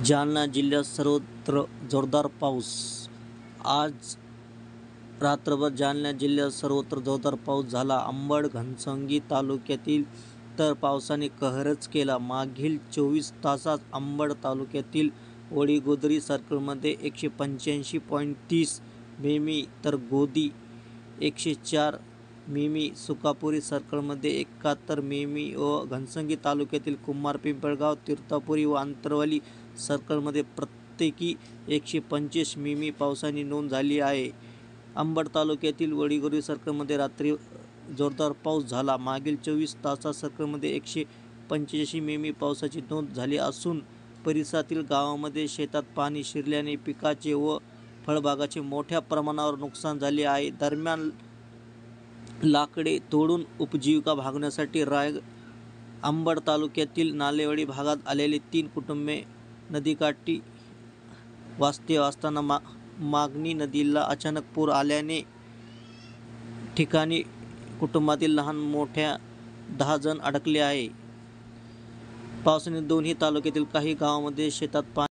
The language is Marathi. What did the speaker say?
जालना जिल्ह्यात सर्वत्र जोरदार पाऊस। आज रात्रभर जालना जिल्ह्यात सर्वत्र जोरदार पाऊस झाला। अंबड घनसंगी तालुक्यातील तर पावसाने कहरच केला। मागील 24 तासात अंबड तालुक्यातील वडीगोद्री सर्कलमध्ये 185.30 मिमी तर गोदी 104 मिमी, सुकापुरी सर्कलमध्ये 71 मिमी व घनसंगी तालुक्यातील कुमार, पिंपळगाव, तीर्थापुरी व आंतरवाली सर्कलमध्ये प्रत्येकी 125 मिमी पावसाची नोंद झाली आहे। अंबड तालुक्यातील वडीगोद्री सर्कलमध्ये रात्री जोरदार पाऊस झाला। मागील 24 तासात सर्कलमध्ये 185 मिमी पावसाची नोंद झाली असून परिसरातील गावांमध्ये शेतात पाणी शिरल्याने पिकाचे व फळबागाचे मोठ्या प्रमाणावर नुकसान झाले आहे। दरम्यान लाकडे तोडून उपजीविका भागवण्यासाठी अंबड तालुक्यातील नालेवाडी भागात आलेली 3 कुटुंबे नदीकाठी वास्तव्य असताना मागणी नदीला अचानक पूर आल्याने ठिकाणी कुटुंबातील लहान मोठ्या 10 जण अडकले आहे। पावसाने दोन्ही तालुक्यातील काही गावांमध्ये शेतात पाणी